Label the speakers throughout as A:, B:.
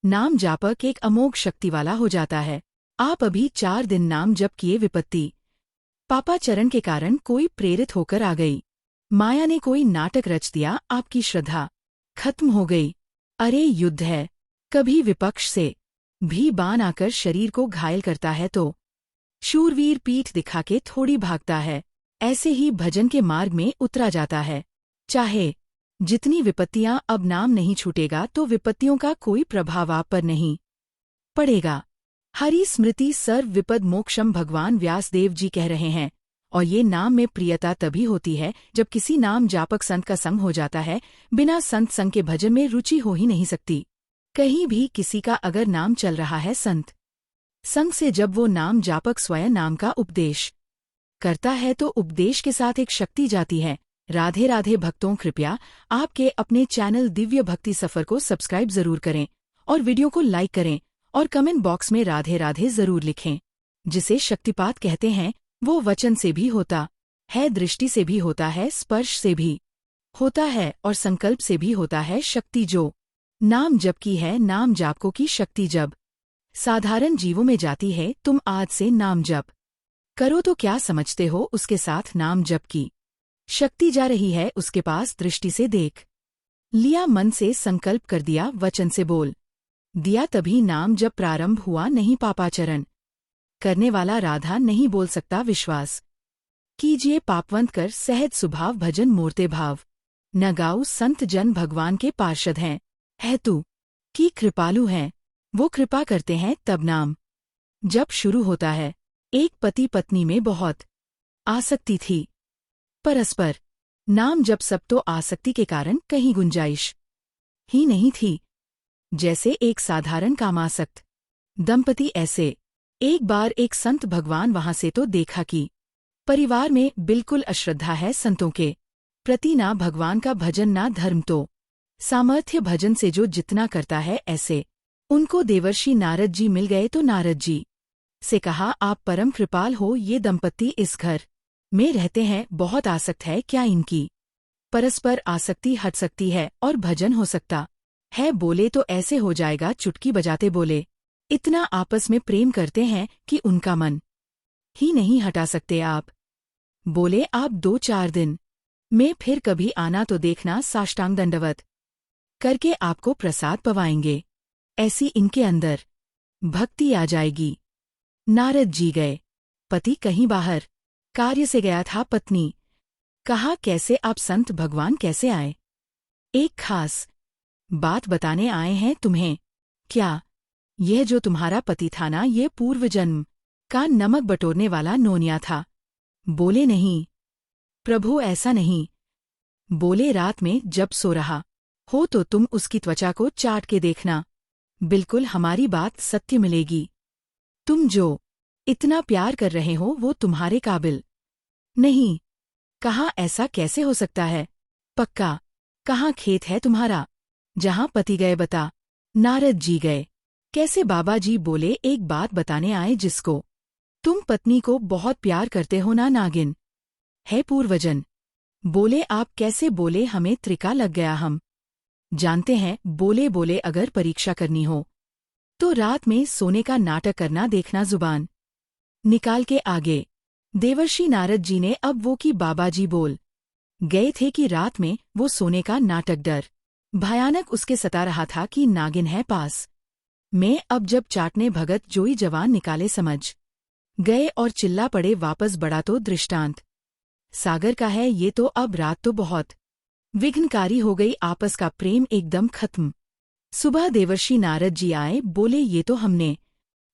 A: नाम जापक एक अमोघ शक्ति वाला हो जाता है। आप अभी 4 दिन नाम जप किए, विपत्ति पापाचरण के कारण कोई प्रेरित होकर आ गई। माया ने कोई नाटक रच दिया, आपकी श्रद्धा खत्म हो गई। अरे युद्ध है, कभी विपक्ष से भी बाण आकर शरीर को घायल करता है तो शूरवीर पीठ दिखा के थोड़ी भागता है। ऐसे ही भजन के मार्ग में उतरा जाता है। चाहे जितनी विपत्तियां, अब नाम नहीं छूटेगा तो विपत्तियों का कोई प्रभाव आप पर नहीं पड़ेगा। हरि स्मृति सर्व विपद मोक्षम भगवान व्यासदेव जी कह रहे हैं। और ये नाम में प्रियता तभी होती है जब किसी नाम जापक संत का संग हो जाता है। बिना संत संग के भजन में रुचि हो ही नहीं सकती। कहीं भी किसी का अगर नाम चल रहा है संत संग से, जब वो नाम जापक स्वयं नाम का उपदेश करता है तो उपदेश के साथ एक शक्ति जाती है। राधे राधे भक्तों, कृपया आपके अपने चैनल दिव्य भक्ति सफर को सब्सक्राइब जरूर करें और वीडियो को लाइक करें और कमेंट बॉक्स में राधे राधे जरूर लिखें। जिसे शक्तिपात कहते हैं वो वचन से भी होता है, दृष्टि से भी होता है, स्पर्श से भी होता है और संकल्प से भी होता है। शक्ति जो नाम जप की है, नाम जापकों की शक्ति जब साधारण जीवों में जाती है। तुम आज से नाम जप करो तो क्या समझते हो, उसके साथ नाम जप की शक्ति जा रही है उसके पास। दृष्टि से देख लिया, मन से संकल्प कर दिया, वचन से बोल दिया, तभी नाम जब प्रारंभ हुआ। नहीं पापाचरण करने वाला राधा नहीं बोल सकता। विश्वास कीजिए, पापवंत कर सहज स्वभाव भजन मूर्ते भाव न गाऊ। संत जन भगवान के पार्षद हैं, है तू की कृपालु हैं। वो कृपा करते हैं तब नाम जब शुरू होता है। एक पति पत्नी में बहुत आसक्ति थी परस्पर। नाम जब सब तो आसक्ति के कारण कहीं गुंजाइश ही नहीं थी। जैसे एक साधारण कामासक्त दंपति, ऐसे एक बार एक संत भगवान वहां से तो देखा कि परिवार में बिल्कुल अश्रद्धा है संतों के प्रति। ना भगवान का भजन ना धर्म, तो सामर्थ्य भजन से जो जितना करता है। ऐसे उनको देवर्षि नारद जी मिल गए तो नारद जी से कहा, आप परम कृपाल हो, ये दंपत्ति इस घर में रहते हैं, बहुत आसक्त है, क्या इनकी परस्पर आसक्ति हट सकती है और भजन हो सकता है? बोले तो ऐसे हो जाएगा, चुटकी बजाते बोले। इतना आपस में प्रेम करते हैं कि उनका मन ही नहीं हटा सकते आप। बोले आप 2-4 दिन में फिर कभी आना तो देखना, साष्टांग दंडवत करके आपको प्रसाद पवाएंगे। ऐसी इनके अंदर भक्ति आ जाएगी। नारद जी गए। पति कहीं बाहर कार्य से गया था। पत्नी कहा, कैसे आप संत भगवान कैसे आए? एक खास बात बताने आए हैं तुम्हें। क्या यह जो तुम्हारा पति था ना, ये पूर्व जन्म का नमक बटोरने वाला नोनिया था? बोले नहीं प्रभु, ऐसा नहीं। बोले रात में जब सो रहा हो तो तुम उसकी त्वचा को चाट के देखना, बिल्कुल हमारी बात सत्य मिलेगी। तुम जो इतना प्यार कर रहे हो वो तुम्हारे काबिल नहीं। कहा, ऐसा कैसे हो सकता है? पक्का कहाँ खेत है तुम्हारा जहां पति गए? बता। नारद जी गए। कैसे? बाबा जी बोले, एक बात बताने आए जिसको तुम पत्नी को बहुत प्यार करते हो ना, नागिन है पूर्वजन। बोले आप कैसे? बोले हमें त्रिका लग गया, हम जानते हैं। बोले अगर परीक्षा करनी हो तो रात में सोने का नाटक करना, देखना जुबान निकाल के आगे। देवर्षि नारद जी ने अब वो की बाबा जी बोल गए थे कि रात में वो सोने का नाटक डर भयानक उसके सता रहा था कि नागिन है पास में। अब जब चाटने भगत जोई जवान निकाले समझ गए और चिल्ला पड़े वापस, बड़ा तो दृष्टांत सागर का है ये तो। अब रात तो बहुत विघ्नकारी हो गई, आपस का प्रेम एकदम खत्म। सुबह देवर्षि नारद जी आए, बोले ये तो हमने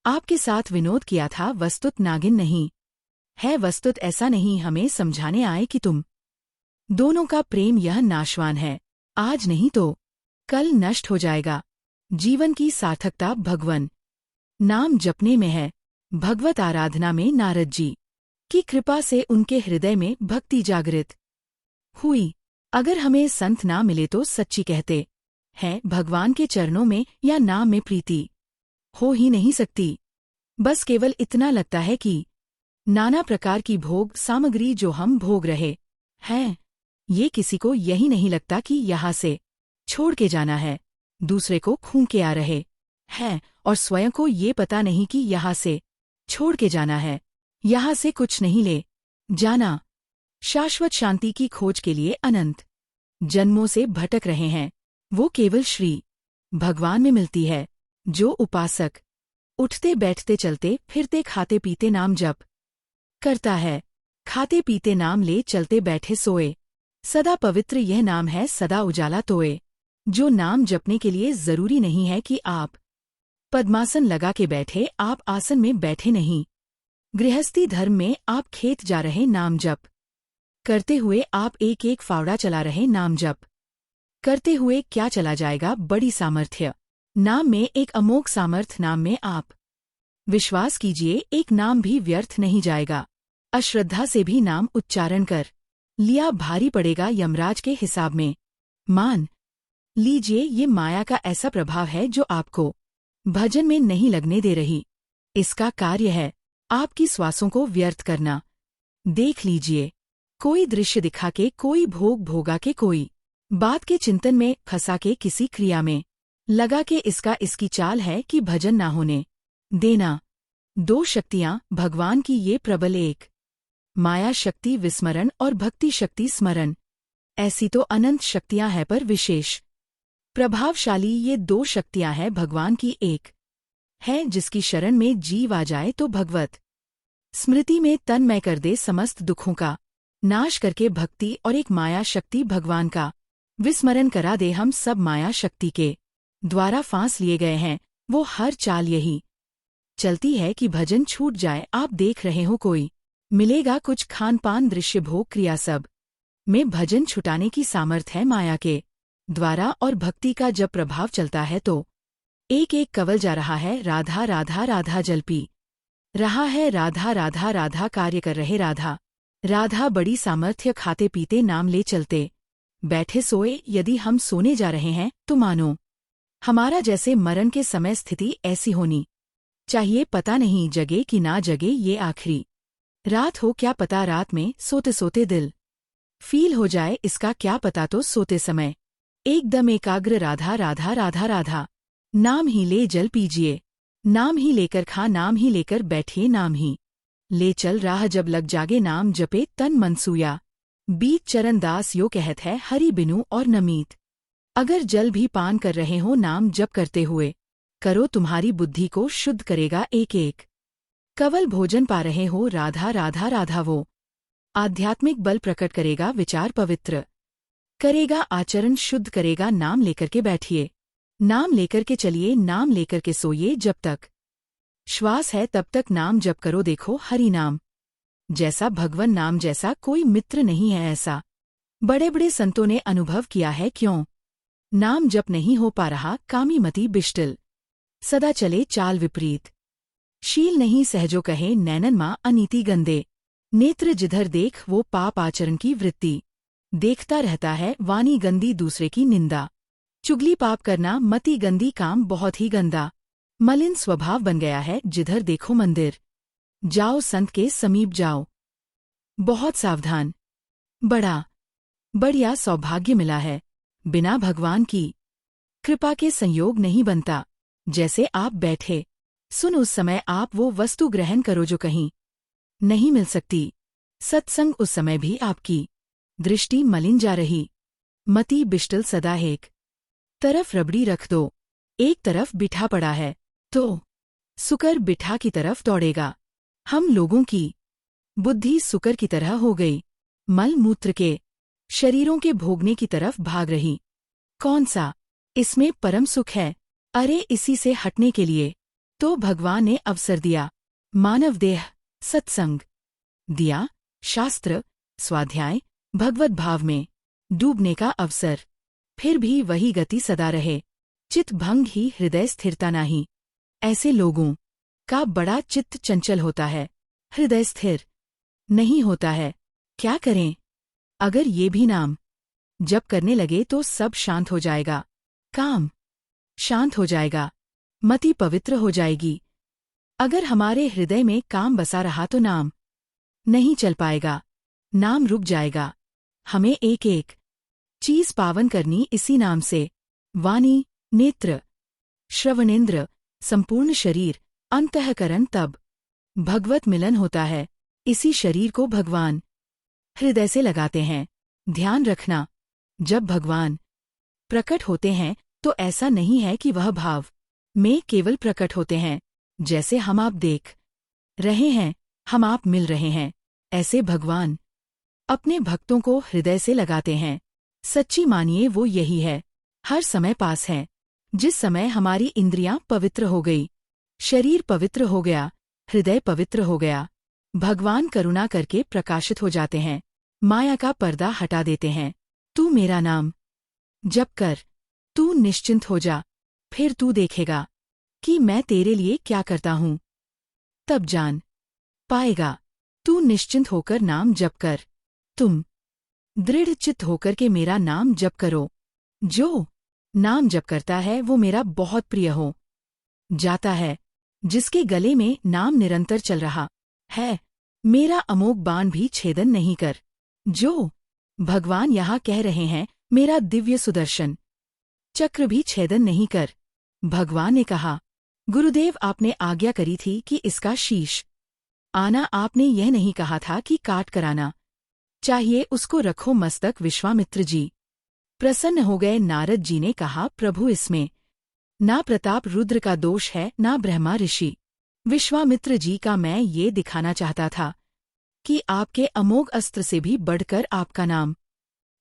A: आपके साथ विनोद किया था, वस्तुत नागिन नहीं है। वस्तुत ऐसा नहीं, हमें समझाने आए कि तुम दोनों का प्रेम यह नाशवान है, आज नहीं तो कल नष्ट हो जाएगा। जीवन की सार्थकता भगवन नाम जपने में है, भगवत आराधना में। नारद जी की कृपा से उनके हृदय में भक्ति जागृत हुई। अगर हमें संत ना मिले तो सच्ची कहते हैं भगवान के चरणों में या नाम में प्रीति हो ही नहीं सकती। बस केवल इतना लगता है कि नाना प्रकार की भोग सामग्री जो हम भोग रहे हैं, ये किसी को यही नहीं लगता कि यहाँ से छोड़ के जाना है, दूसरे को खूं के आ रहे है और स्वयं को ये पता नहीं कि यहाँ से छोड़ के जाना है, यहाँ से कुछ नहीं ले जाना। शाश्वत शांति की खोज के लिए अनंत जन्मों से भटक रहे हैं, वो केवल श्री भगवान में मिलती है। जो उपासक उठते बैठते चलते फिरते खाते पीते नाम जप करता है, खाते पीते नाम ले चलते बैठे सोए, सदा पवित्र यह नाम है सदा उजाला तोए। जो नाम जपने के लिए जरूरी नहीं है कि आप पद्मासन लगा के बैठे, आप आसन में बैठे नहीं। गृहस्थी धर्म में आप खेत जा रहे नाम जप करते हुए, आप एक एक फावड़ा चला रहे नाम जप करते हुए, क्या चला जाएगा बड़ी सामर्थ्य नाम में, एक अमोघ सामर्थ्य नाम में। आप विश्वास कीजिए, एक नाम भी व्यर्थ नहीं जाएगा। अश्रद्धा से भी नाम उच्चारण कर लिया भारी पड़ेगा यमराज के हिसाब में। मान लीजिए ये माया का ऐसा प्रभाव है जो आपको भजन में नहीं लगने दे रही। इसका कार्य है आपकी श्वासों को व्यर्थ करना। देख लीजिए, कोई दृश्य दिखा के, कोई भोग भोगा के, कोई बात के चिंतन में फंसा के, किसी क्रिया में लगा के, इसका इसकी चाल है कि भजन ना होने देना। दो शक्तियां भगवान की ये प्रबल, एक माया शक्ति विस्मरण और भक्ति शक्ति स्मरण। ऐसी तो अनंत शक्तियां हैं, पर विशेष प्रभावशाली ये दो शक्तियां हैं भगवान की। एक है जिसकी शरण में जीव आ जाए तो भगवत स्मृति में तन्मय कर दे, समस्त दुखों का नाश करके भक्ति, और एक माया शक्ति भगवान का विस्मरण करा दे। हम सब माया शक्ति के द्वारा फांस लिए गए हैं, वो हर चाल यही चलती है कि भजन छूट जाए। आप देख रहे हो कोई मिलेगा कुछ खान पान दृश्य भोग क्रिया, सब में भजन छुटाने की सामर्थ्य है माया के द्वारा। और भक्ति का जब प्रभाव चलता है तो एक एक कवल जा रहा है, राधा राधा राधा जल पी रहा है, राधा राधा राधा कार्य कर रहे, राधा राधा बड़ी सामर्थ्य, खाते पीते नाम ले चलते बैठे सोए। यदि हम सोने जा रहे हैं तो मानो हमारा जैसे मरण के समय स्थिति ऐसी होनी चाहिए। पता नहीं जगे कि ना जगे, ये आखिरी रात हो क्या पता, रात में सोते सोते दिल फील हो जाए, इसका क्या पता। तो सोते समय एकदम एकाग्र, राधा राधा राधा राधा नाम ही ले जल पीजिए, नाम ही लेकर खा, नाम ही लेकर बैठिए, नाम ही ले चल राह जब लग जागे, नाम जपे तन मन सूया। बीत चरण दास यो कहत है, हरि बिनु और नमीत। अगर जल भी पान कर रहे हो, नाम जप करते हुए करो, तुम्हारी बुद्धि को शुद्ध करेगा। एक एक कवल भोजन पा रहे हो, राधा राधा राधा वो आध्यात्मिक बल प्रकट करेगा, विचार पवित्र करेगा, आचरण शुद्ध करेगा। नाम लेकर के बैठिए, नाम लेकर के चलिए, नाम लेकर के सोइए। जब तक श्वास है तब तक नाम जप करो। देखो हरि नाम जैसा, भगवन नाम जैसा कोई मित्र नहीं है, ऐसा बड़े बड़े संतों ने अनुभव किया है। क्यों नाम जप नहीं हो पा रहा? कामी मति बिष्टिल, सदा चले चाल विपरीत, शील नहीं सहजो कहे, नैनन माँ अनीति गंदे, नेत्र जिधर देख वो पाप आचरण की वृत्ति देखता रहता है, वाणी गंदी दूसरे की निंदा, चुगली पाप करना, मति गंदी, काम बहुत ही गंदा, मलिन स्वभाव बन गया है। जिधर देखो मंदिर जाओ, संत के समीप जाओ, बहुत सावधान, बड़ा बढ़िया सौभाग्य मिला है, बिना भगवान की कृपा के संयोग नहीं बनता। जैसे आप बैठे सुन, उस समय आप वो वस्तु ग्रहण करो जो कहीं नहीं मिल सकती। सत्संग उस समय भी आपकी दृष्टि मलिन जा रही, मति बिष्टल, सदा एक तरफ रबड़ी रख दो, एक तरफ बिठा पड़ा है तो सुकर बिठा की तरफ दौड़ेगा। हम लोगों की बुद्धि सुकर की तरह हो गई, मल मूत्र के शरीरों के भोगने की तरफ भाग रही। कौन सा इसमें परम सुख है? अरे इसी से हटने के लिए तो भगवान ने अवसर दिया, मानव देह सत्संग दिया, शास्त्र स्वाध्याय भगवत भाव में डूबने का अवसर। फिर भी वही गति सदा रहे, चित्त भंग ही, हृदय स्थिरता नहीं। ऐसे लोगों का बड़ा चित्त चंचल होता है, हृदय स्थिर नहीं होता है। क्या करें? अगर ये भी नाम जप करने लगे तो सब शांत हो जाएगा, काम शांत हो जाएगा, मति पवित्र हो जाएगी। अगर हमारे हृदय में काम बसा रहा तो नाम नहीं चल पाएगा, नाम रुक जाएगा। हमें एक एक चीज पावन करनी इसी नाम से, वाणी, नेत्र, श्रवणेंद्र, संपूर्ण शरीर, अंतःकरण तब भगवत मिलन होता है। इसी शरीर को भगवान हृदय से लगाते हैं। ध्यान रखना, जब भगवान प्रकट होते हैं तो ऐसा नहीं है कि वह भाव में केवल प्रकट होते हैं। जैसे हम आप देख रहे हैं, हम आप मिल रहे हैं, ऐसे भगवान अपने भक्तों को हृदय से लगाते हैं। सच्ची मानिए वो यही है, हर समय पास है। जिस समय हमारी इंद्रियां पवित्र हो गई, शरीर पवित्र हो गया, हृदय पवित्र हो गया, भगवान करुणा करके प्रकाशित हो जाते हैं, माया का पर्दा हटा देते हैं। तू मेरा नाम जप कर, तू निश्चिंत हो जा, फिर तू देखेगा कि मैं तेरे लिए क्या करता हूँ। तब जान पाएगा। तू निश्चिंत होकर नाम जप कर। तुम दृढ़ चित्त होकर के मेरा नाम जप करो। जो नाम जप करता है वो मेरा बहुत प्रिय हो जाता है। जिसके गले में नाम निरंतर चल रहा है, मेरा अमोघ बाण भी छेदन नहीं कर। जो भगवान यहाँ कह रहे हैं, मेरा दिव्य सुदर्शन चक्र भी छेदन नहीं कर। भगवान ने कहा, गुरुदेव आपने आज्ञा करी थी कि इसका शीश आना, आपने यह नहीं कहा था कि काट कराना चाहिए, उसको रखो मस्तक। विश्वामित्र जी प्रसन्न हो गए। नारद जी ने कहा, प्रभु इसमें ना प्रताप रुद्र का दोष है, ना ब्रह्मा ऋषि विश्वामित्र जी का। मैं ये दिखाना चाहता था कि आपके अमोघ अस्त्र से भी बढ़कर आपका नाम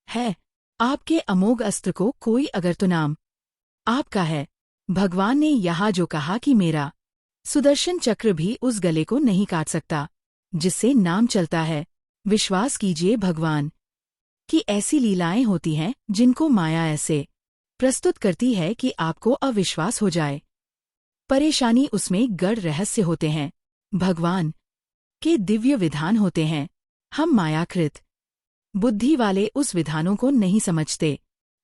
A: है। आपके अमोघ अस्त्र को कोई अगर तो नाम आपका है। भगवान ने यहाँ जो कहा कि मेरा सुदर्शन चक्र भी उस गले को नहीं काट सकता जिससे नाम चलता है। विश्वास कीजिए, भगवान की ऐसी लीलाएं होती हैं जिनको माया ऐसे प्रस्तुत करती है कि आपको अविश्वास हो जाए। परेशानी उसमें गढ़ रहस्य होते हैं, भगवान के दिव्य विधान होते हैं। हम मायाकृत बुद्धि वाले उस विधानों को नहीं समझते।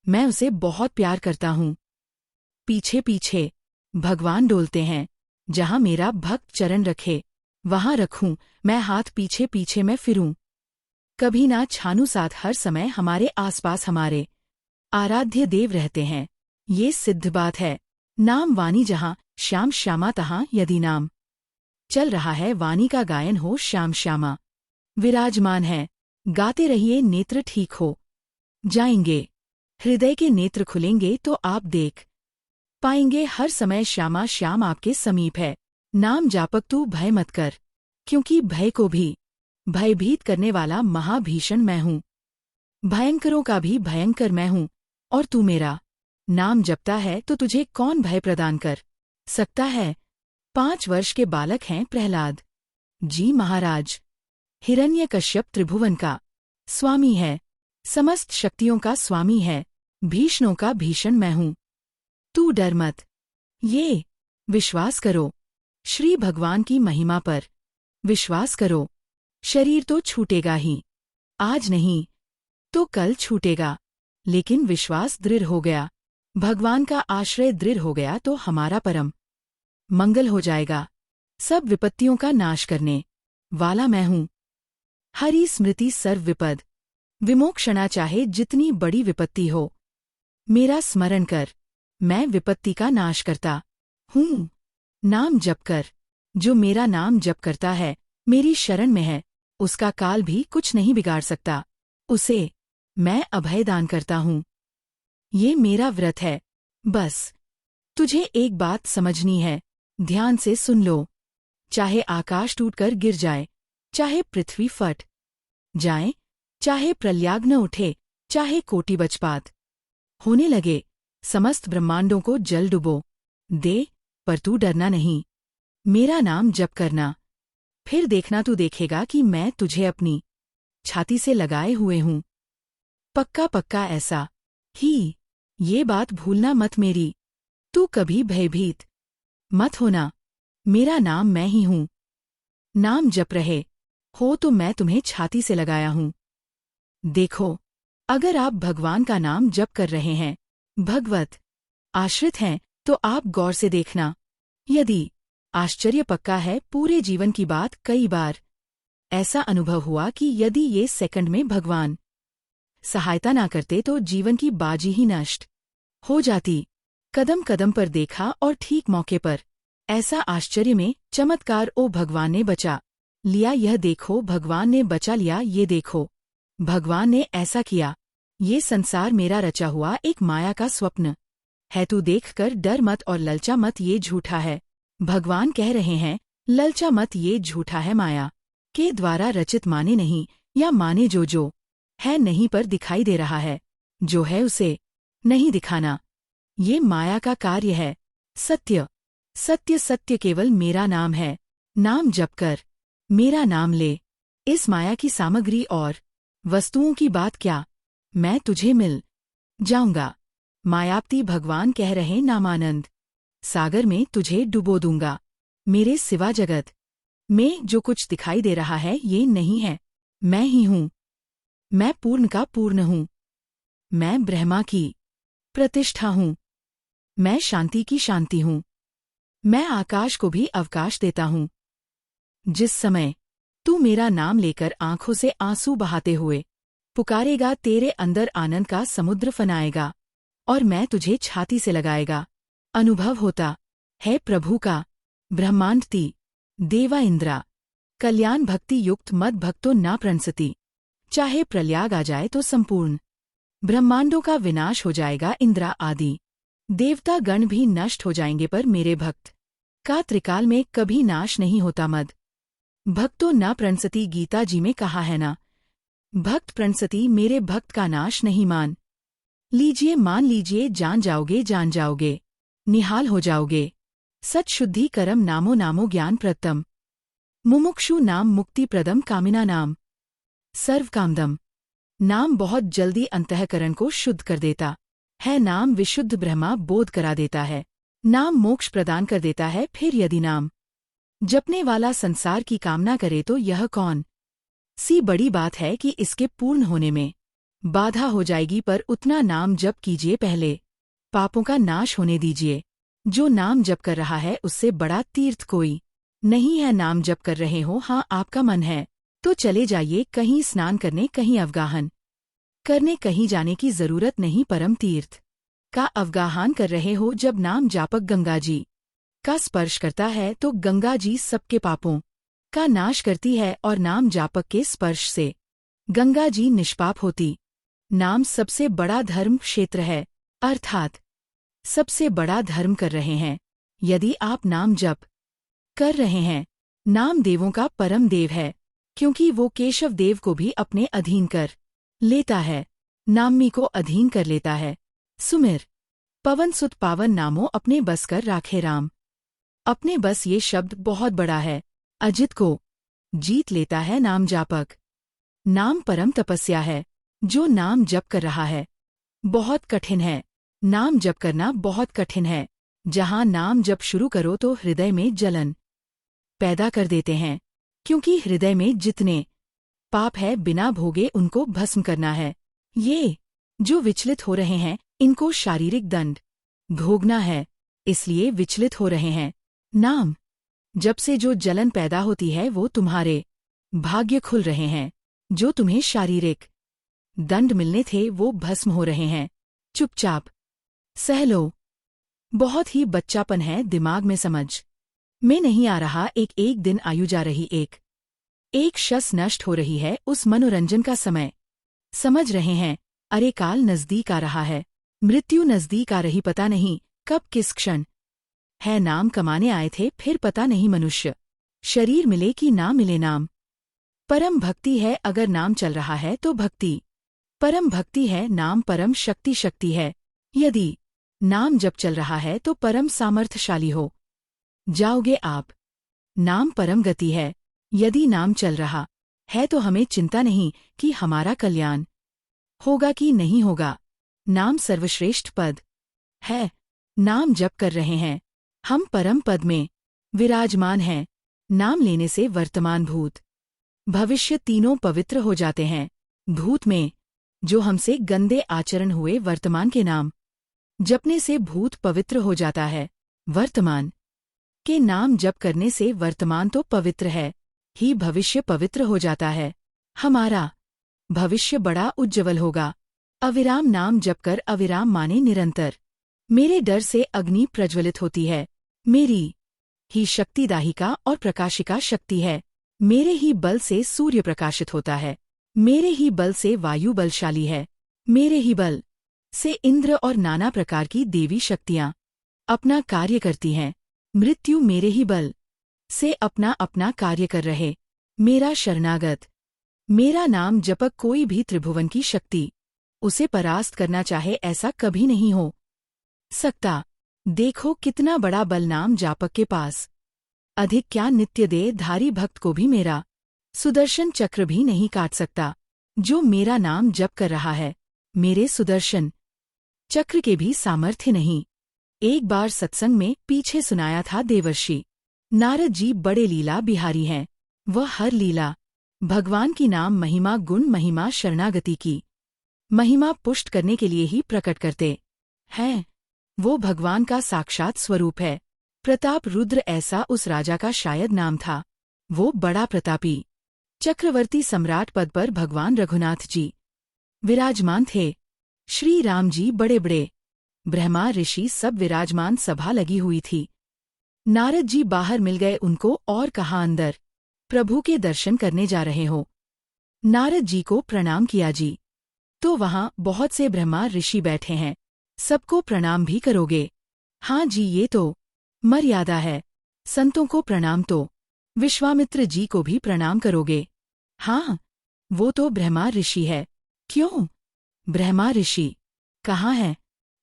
A: मैं उसे बहुत प्यार करता हूँ। पीछे पीछे भगवान डोलते हैं। जहाँ मेरा भक्त चरण रखे वहाँ रखूं, मैं हाथ पीछे पीछे मैं फिरूं। कभी ना छानू, साथ हर समय हमारे आसपास हमारे आराध्य देव रहते हैं। ये सिद्ध बात है। नाम वाणी जहाँ, श्याम श्यामा तहाँ। यदि नाम चल रहा है, वाणी का गायन हो, श्याम श्यामा विराजमान है। गाते रहिए, नेत्र ठीक हो जाएंगे। हृदय के नेत्र खुलेंगे तो आप देख पाएंगे हर समय श्यामा श्याम आपके समीप है। नाम जापक तू भय मत कर, क्योंकि भय को भी भयभीत करने वाला महाभीषण मैं हूँ। भयंकरों का भी भयंकर मैं हूँ। और तू मेरा नाम जपता है तो तुझे कौन भय प्रदान कर सकता है। 5 वर्ष के बालक हैं प्रहलाद जी महाराज। हिरण्यकश्यप त्रिभुवन का स्वामी है, समस्त शक्तियों का स्वामी है। भीषणों का भीषण मैं हूँ। तू डर मत, ये विश्वास करो। श्री भगवान की महिमा पर विश्वास करो। शरीर तो छूटेगा ही, आज नहीं तो कल छूटेगा, लेकिन विश्वास दृढ़ हो गया, भगवान का आश्रय दृढ़ हो गया तो हमारा परम मंगल हो जाएगा। सब विपत्तियों का नाश करने वाला मैं हूँ। हरि स्मृति सर्व विपद विमोक्षणा, चाहे जितनी बड़ी विपत्ति हो, मेरा स्मरण कर, मैं विपत्ति का नाश करता हूँ। नाम जप कर। जो मेरा नाम जप करता है, मेरी शरण में है, उसका काल भी कुछ नहीं बिगाड़ सकता। उसे मैं अभय दान करता हूँ। ये मेरा व्रत है। बस तुझे एक बात समझनी है, ध्यान से सुन लो। चाहे आकाश टूटकर गिर जाए, चाहे पृथ्वी फट जाए, चाहे प्रलयाग्न उठे, चाहे कोटि वज्रपात होने लगे, समस्त ब्रह्मांडों को जल डुबो दे, पर तू डरना नहीं। मेरा नाम जप करना, फिर देखना, तू देखेगा कि मैं तुझे अपनी छाती से लगाए हुए हूँ। पक्का पक्का ऐसा ही। ये बात भूलना मत मेरी। तू कभी भयभीत मत होना, मेरा नाम मैं ही हूँ। नाम जप रहे हो तो मैं तुम्हें छाती से लगाया हूँ। देखो, अगर आप भगवान का नाम जप कर रहे हैं, भगवत आश्रित हैं, तो आप गौर से देखना। यदि आश्चर्य पक्का है, पूरे जीवन की बात कई बार ऐसा अनुभव हुआ कि यदि ये सेकंड में भगवान सहायता ना करते तो जीवन की बाजी ही नष्ट हो जाती। कदम कदम पर देखा और ठीक मौके पर ऐसा आश्चर्य में चमत्कार, ओ भगवान ने बचा लिया, यह देखो भगवान ने बचा लिया, ये देखो भगवान ने ऐसा किया। ये संसार मेरा रचा हुआ एक माया का स्वप्न है, तू देखकर डर मत और ललचा मत, ये झूठा है। भगवान कह रहे हैं, ललचा मत, ये झूठा है, माया के द्वारा रचित माने नहीं, या माने जो है नहीं पर दिखाई दे रहा है, जो है उसे नहीं दिखाना, ये माया का कार्य है। सत्य सत्य सत्य केवल मेरा नाम है, नाम जप कर मेरा नाम ले। इस माया की सामग्री और वस्तुओं की बात क्या, मैं तुझे मिल जाऊंगा। मायापति भगवान कह रहे, नामानंद सागर में तुझे डुबो दूंगा। मेरे सिवा जगत में जो कुछ दिखाई दे रहा है ये नहीं है, मैं ही हूँ। मैं पूर्ण का पूर्ण हूँ, मैं ब्रह्मा की प्रतिष्ठा हूँ, मैं शांति की शांति हूँ, मैं आकाश को भी अवकाश देता हूँ। जिस समय तू मेरा नाम लेकर आंखों से आंसू बहाते हुए पुकारेगा, तेरे अंदर आनंद का समुद्र फनाएगा और मैं तुझे छाती से लगाएगा। अनुभव होता है प्रभु का, ब्रह्मांडति देवा इंद्रा, कल्याण भक्ति युक्त मद भक्तो ना प्रणसति। चाहे प्रलयाग आ जाए तो संपूर्ण ब्रह्मांडों का विनाश हो जाएगा, इंद्रा आदि देवता गण भी नष्ट हो जाएंगे, पर मेरे भक्त का त्रिकाल में कभी नाश नहीं होता। मद भक्तो न प्रणसति, गीता जी में कहा है ना, भक्त प्रणसति, मेरे भक्त का नाश नहीं। मान लीजिए, मान लीजिए, जान जाओगे, जान जाओगे, निहाल हो जाओगे। सच शुद्धि करम नामो नामो ज्ञान प्रतम, मुमुक्षु नाम मुक्ति प्रदम, कामिना नाम सर्व कामदम। नाम बहुत जल्दी अंतःकरण को शुद्ध कर देता है, नाम विशुद्ध ब्रह्मा बोध करा देता है, नाम मोक्ष प्रदान कर देता है। फिर यदि नाम जपने वाला संसार की कामना करे तो यह कौन सी बड़ी बात है कि इसके पूर्ण होने में बाधा हो जाएगी। पर उतना नाम जप कीजिए, पहले पापों का नाश होने दीजिए। जो नाम जप कर रहा है उससे बड़ा तीर्थ कोई नहीं है। नाम जप कर रहे हो, हाँ आपका मन है तो चले जाइए कहीं स्नान करने, कहीं अवगाहन करने, कहीं जाने की जरूरत नहीं। परम तीर्थ का अवगाहन कर रहे हो, जब नाम जापक गंगा जी का स्पर्श करता है तो गंगा जी सबके पापों का नाश करती है और नाम जापक के स्पर्श से गंगा जी निष्पाप होती। नाम सबसे बड़ा धर्म क्षेत्र है, अर्थात सबसे बड़ा धर्म कर रहे हैं। यदि आप नाम जप कर रहे हैं, नाम देवों का परम देव है, क्योंकि वो केशव देव को भी अपने अधीन कर लेता है, नामी को अधीन कर लेता है। सुमिर पवन सुत पावन, नामो अपने बस कर राखे राम। अपने बस ये शब्द बहुत बड़ा है, अजित को जीत लेता है नाम जापक। नाम परम तपस्या है, जो नाम जप कर रहा है बहुत कठिन है। नाम जप करना बहुत कठिन है। जहाँ नाम जप शुरू करो तो हृदय में जलन पैदा कर देते हैं, क्योंकि हृदय में जितने पाप है बिना भोगे उनको भस्म करना है। ये जो विचलित हो रहे हैं इनको शारीरिक दंड भोगना है, इसलिए विचलित हो रहे हैं। नाम जब से जो जलन पैदा होती है वो तुम्हारे भाग्य खुल रहे हैं। जो तुम्हें शारीरिक दंड मिलने थे वो भस्म हो रहे हैं। चुपचाप सह लो। बहुत ही बच्चापन है, दिमाग में समझ में नहीं आ रहा। एक एक दिन आयु जा रही, एक एक शस नष्ट हो रही है। उस मनोरंजन का समय समझ रहे हैं, अरे काल नजदीक आ रहा है, मृत्यु नजदीक आ रही, पता नहीं कब किस क्षण है। नाम कमाने आए थे, फिर पता नहीं मनुष्य शरीर मिले कि ना मिले। नाम परम भक्ति है, अगर नाम चल रहा है तो भक्ति परम भक्ति है। नाम परम शक्ति शक्ति है, यदि नाम जब चल रहा है तो परम सामर्थ्यशाली हो जाओगे आप। नाम परम गति है, यदि नाम चल रहा है तो हमें चिंता नहीं कि हमारा कल्याण होगा कि नहीं होगा। नाम सर्वश्रेष्ठ पद है, नाम जप कर रहे हैं हम, परम पद में विराजमान हैं। नाम लेने से वर्तमान भूत भविष्य तीनों पवित्र हो जाते हैं। भूत में जो हमसे गंदे आचरण हुए, वर्तमान के नाम जपने से भूत पवित्र हो जाता है। वर्तमान के नाम जप करने से वर्तमान तो पवित्र है ही, भविष्य पवित्र हो जाता है। हमारा भविष्य बड़ा उज्ज्वल होगा। अविराम नाम जप कर, अविराम माने निरंतर। मेरे डर से अग्नि प्रज्वलित होती है, मेरी ही शक्तिदाहिका और प्रकाशिका शक्ति है। मेरे ही बल से सूर्य प्रकाशित होता है। मेरे ही बल से वायु बलशाली है। मेरे ही बल से इंद्र और नाना प्रकार की देवी शक्तियां अपना कार्य करती हैं। मृत्यु मेरे ही बल से अपना अपना कार्य कर रहे। मेरा शरणागत, मेरा नाम जपक कोई भी त्रिभुवन की शक्ति उसे परास्त करना चाहे ऐसा कभी नहीं हो सकता। देखो कितना बड़ा बल नाम जापक के पास। अधिक क्या, नित्य देह धारी भक्त को भी मेरा सुदर्शन चक्र भी नहीं काट सकता। जो मेरा नाम जप कर रहा है, मेरे सुदर्शन चक्र के भी सामर्थ्य नहीं। एक बार सत्संग में पीछे सुनाया था देवर्षि नारद जी बड़े लीला बिहारी हैं। वह हर लीला भगवान की नाम महिमा, गुण महिमा, शरणागति की महिमा पुष्ट करने के लिए ही प्रकट करते हैं। वो भगवान का साक्षात स्वरूप है। प्रताप रुद्र ऐसा उस राजा का शायद नाम था। वो बड़ा प्रतापी चक्रवर्ती सम्राट पद पर भगवान रघुनाथ जी विराजमान थे। श्री राम जी बड़े बड़े ब्रह्मा ऋषि सब विराजमान, सभा लगी हुई थी। नारद जी बाहर मिल गए उनको और कहा, अंदर प्रभु के दर्शन करने जा रहे हो। नारद जी को प्रणाम किया। जी तो वहाँ बहुत से ब्रह्मा ऋषि बैठे हैं, सबको प्रणाम भी करोगे? हाँ जी, ये तो मर्यादा है। संतों को प्रणाम तो विश्वामित्र जी को भी प्रणाम करोगे? हाँ, वो तो ब्रह्मा ऋषि है। क्यों? ब्रह्मा ऋषि कहाँ है?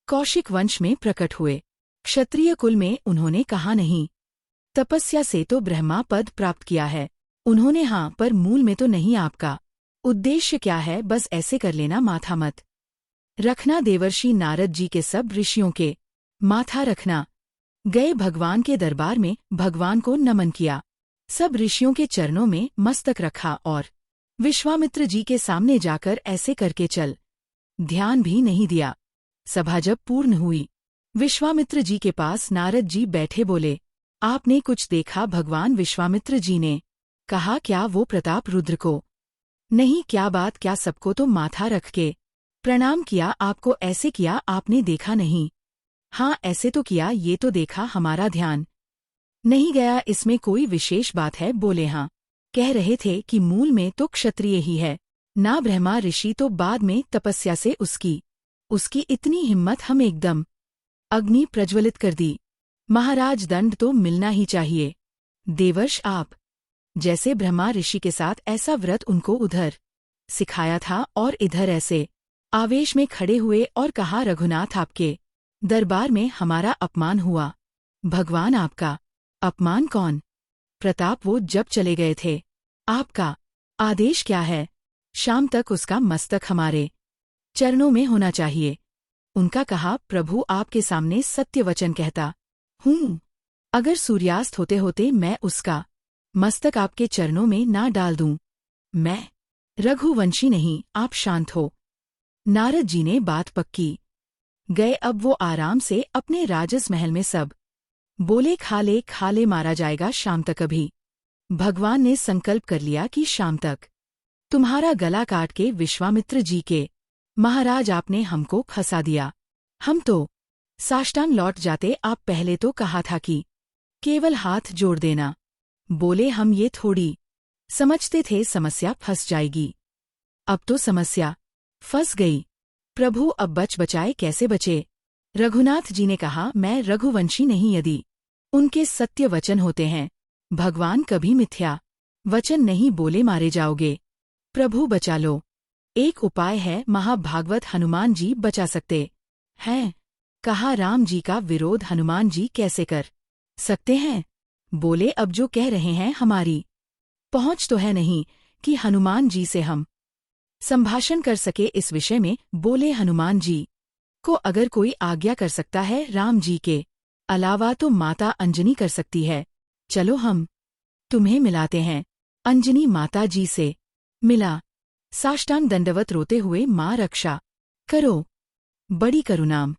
A: कौशिक वंश में प्रकट हुए, क्षत्रिय कुल में उन्होंने कहा नहीं। तपस्या से तो ब्रह्मा पद प्राप्त किया है उन्होंने, हाँ, पर मूल में तो नहीं। आपका उद्देश्य क्या है? बस ऐसे कर लेना, माथा मत रखना। देवर्षि नारद जी के सब ऋषियों के माथा रखना गए भगवान के दरबार में, भगवान को नमन किया, सब ऋषियों के चरणों में मस्तक रखा और विश्वामित्र जी के सामने जाकर ऐसे करके चल ध्यान भी नहीं दिया। सभा जब पूर्ण हुई, विश्वामित्र जी के पास नारद जी बैठे, बोले, आपने कुछ देखा? भगवान विश्वामित्र जी ने कहा, क्या वो प्रताप रुद्र को? नहीं। क्या बात? क्या सबको तो माथा रख के प्रणाम किया, आपको ऐसे किया आपने देखा नहीं? हाँ, ऐसे तो किया, ये तो देखा, हमारा ध्यान नहीं गया, इसमें कोई विशेष बात है? बोले, हाँ, कह रहे थे कि मूल में तो क्षत्रिय ही है ना, ब्रह्मा ऋषि तो बाद में तपस्या से उसकी इतनी हिम्मत, हम एकदम अग्नि प्रज्वलित कर दी। महाराज, दंड तो मिलना ही चाहिए। देवर्ष, आप जैसे ब्रह्मा ऋषि के साथ ऐसा व्रत उनको उधर सिखाया था और इधर ऐसे आवेश में खड़े हुए और कहा, रघुनाथ, आपके दरबार में हमारा अपमान हुआ। भगवान, आपका अपमान? कौन? प्रताप, वो जब चले गए थे। आपका आदेश क्या है? शाम तक उसका मस्तक हमारे चरणों में होना चाहिए। उनका कहा, प्रभु, आपके सामने सत्य वचन कहता हूँ, अगर सूर्यास्त होते होते मैं उसका मस्तक आपके चरणों में ना डाल दूं। मैं रघुवंशी नहीं, आप शांत हो। नारद जी ने बात पक्की गए। अब वो आराम से अपने राजस महल में सब बोले, खा ले, मारा जाएगा शाम तक। अभी भगवान ने संकल्प कर लिया कि शाम तक तुम्हारा गला काट के विश्वामित्र जी के महाराज आपने हमको फंसा दिया, हम तो साष्टांग लौट जाते। आप पहले तो कहा था कि केवल हाथ जोड़ देना। बोले, हम ये थोड़ी समझते थे समस्या फंस जाएगी। अब तो समस्या फंस गई। प्रभु, अब बचाए कैसे बचे? रघुनाथ जी ने कहा, मैं रघुवंशी नहीं, यदि उनके सत्य वचन होते हैं, भगवान कभी मिथ्या वचन नहीं बोले, मारे जाओगे। प्रभु, बचा लो। एक उपाय है, महाभागवत हनुमान जी बचा सकते हैं। कहा, राम जी का विरोध हनुमान जी कैसे कर सकते हैं? बोले, अब जो कह रहे हैं हमारी पहुंच तो है नहीं कि हनुमान जी से हम संभाषण कर सके इस विषय में। बोले, हनुमान जी को अगर कोई आज्ञा कर सकता है राम जी के अलावा, तो माता अंजनी कर सकती है। चलो हम तुम्हें मिलाते हैं। अंजनी माता जी से मिला, साष्टांग दंडवत रोते हुए, माँ रक्षा करो, बड़ी करुणाम।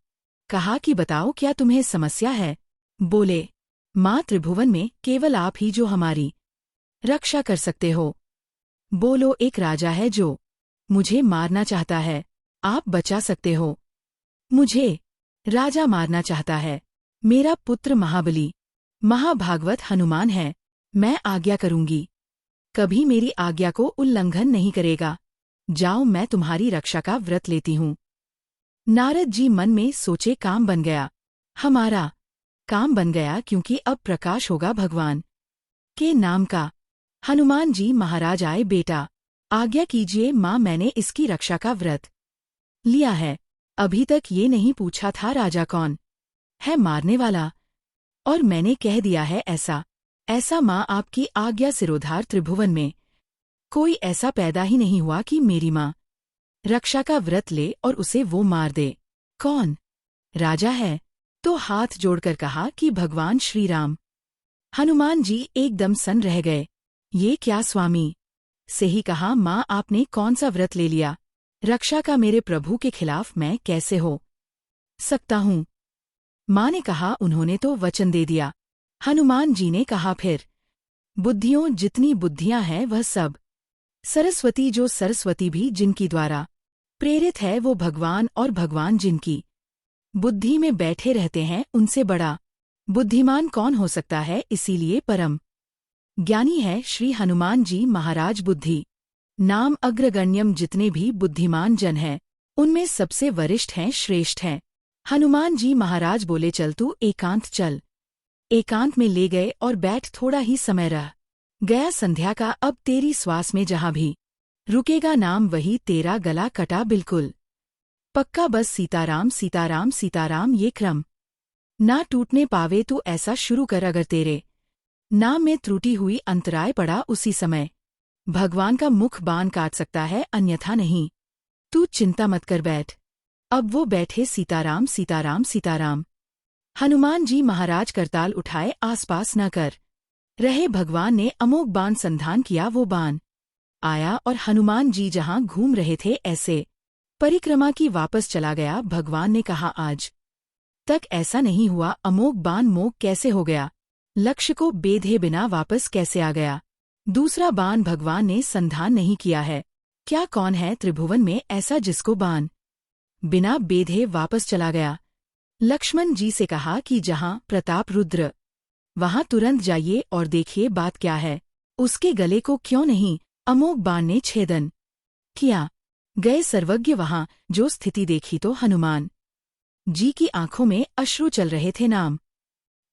A: कहा कि बताओ क्या तुम्हें समस्या है? बोले, माँ, त्रिभुवन में केवल आप ही जो हमारी रक्षा कर सकते हो। बोलो, एक राजा है जो मुझे मारना चाहता है, आप बचा सकते हो। मुझे राजा मारना चाहता है, मेरा पुत्र महाबली महाभागवत हनुमान है, मैं आज्ञा करूंगी, कभी मेरी आज्ञा को उल्लंघन नहीं करेगा। जाओ, मैं तुम्हारी रक्षा का व्रत लेती हूँ। नारद जी मन में सोचे, काम बन गया, हमारा काम बन गया, क्योंकि अब प्रकाश होगा भगवान के नाम का। हनुमान जी महाराज आए, बेटा आज्ञा कीजिए माँ, मैंने इसकी रक्षा का व्रत लिया है। अभी तक ये नहीं पूछा था राजा कौन है मारने वाला, और मैंने कह दिया है ऐसा ऐसा। माँ, आपकी आज्ञा सिरोधार त्रिभुवन में कोई ऐसा पैदा ही नहीं हुआ कि मेरी माँ रक्षा का व्रत ले और उसे वो मार दे। कौन राजा है? तो हाथ जोड़कर कहा कि भगवान श्री राम। हनुमान जी एकदम सन्न रह गए। ये क्या स्वामी? से ही कहा, माँ आपने कौन सा व्रत ले लिया? रक्षा का मेरे प्रभु के खिलाफ मैं कैसे हो सकता हूँ? माँ ने कहा, उन्होंने तो वचन दे दिया। हनुमान जी ने कहा, फिर बुद्धियों जितनी बुद्धियां हैं वह सब सरस्वती, जो सरस्वती भी जिनकी द्वारा प्रेरित है वो भगवान, और भगवान जिनकी बुद्धि में बैठे रहते हैं उनसे बड़ा बुद्धिमान कौन हो सकता है? इसीलिए परम ज्ञानी है श्री हनुमान जी महाराज। बुद्धि नाम अग्रगण्यम, जितने भी बुद्धिमान जन हैं उनमें सबसे वरिष्ठ हैं, श्रेष्ठ हैं। हनुमान जी महाराज बोले, चल तू एकांत चल। एकांत में ले गए और बैठ, थोड़ा ही समय रह गया संध्या का। अब तेरी श्वास में जहां भी रुकेगा नाम, वही तेरा गला कटा बिल्कुल पक्का। बस सीताराम सीताराम सीताराम ये क्रम ना टूटने पावे, तू ऐसा शुरू कर। अगर तेरे नाम में त्रुटि हुई, अंतराय पड़ा, उसी समय भगवान का मुख बाण काट सकता है, अन्यथा नहीं। तू चिंता मत कर, बैठ। अब वो बैठे, सीताराम सीताराम सीताराम। हनुमान जी महाराज करताल उठाए, आसपास न कर रहे भगवान ने अमोघ बाण संधान किया। वो बाण आया और हनुमान जी जहां घूम रहे थे ऐसे परिक्रमा की वापस चला गया। भगवान ने कहा, आज तक ऐसा नहीं हुआ, अमोघ बाण मोघ कैसे हो गया? लक्ष्य को बेधे बिना वापस कैसे आ गया? दूसरा बाण भगवान ने संधान नहीं किया है। क्या कौन है त्रिभुवन में ऐसा जिसको बाण बिना बेधे वापस चला गया? लक्ष्मण जी से कहा कि जहां प्रताप रुद्र वहां तुरंत जाइए और देखिए बात क्या है। उसके गले को क्यों नहीं अमोघ बाण ने छेदन किया? गए सर्वज्ञ वहां, जो स्थिति देखी तो हनुमान जी की आंखों में अश्रु चल रहे थे। नाम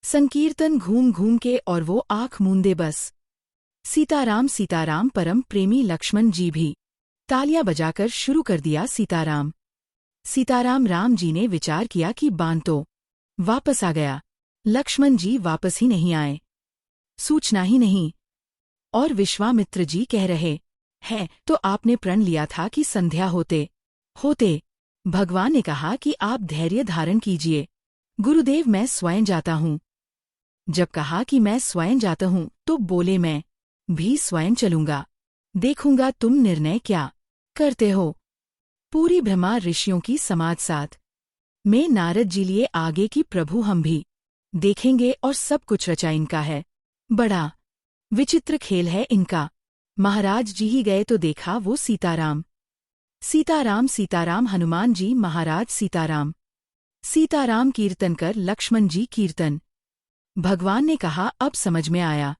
A: संकीर्तन घूम घूम के, और वो आंख मूंदे बस सीताराम सीताराम। परम प्रेमी लक्ष्मण जी भी तालियां बजाकर शुरू कर दिया, सीताराम सीताराम। राम जी ने विचार किया कि बाण तो वापस आ गया, लक्ष्मण जी वापस ही नहीं आए, सूचना ही नहीं। और विश्वामित्र जी कह रहे हैं, तो आपने प्रण लिया था कि संध्या होते होते भगवान ने कहा कि आप धैर्य धारण कीजिए, गुरुदेव मैं स्वयं जाता हूँ। जब कहा कि मैं स्वयं जाता हूँ तो बोले, मैं भी स्वयं चलूंगा, देखूंगा तुम निर्णय क्या करते हो। पूरी ब्रह्मा ऋषियों की समाज साथ में नारद जी लिए आगे की प्रभु हम भी देखेंगे, और सब कुछ रचा इनका है, बड़ा विचित्र खेल है इनका। महाराज जी ही गए तो देखा वो सीताराम सीताराम सीताराम। हनुमान जी महाराज सीताराम सीताराम कीर्तन कर, लक्ष्मण जी कीर्तन। भगवान ने कहा, अब समझ में आया।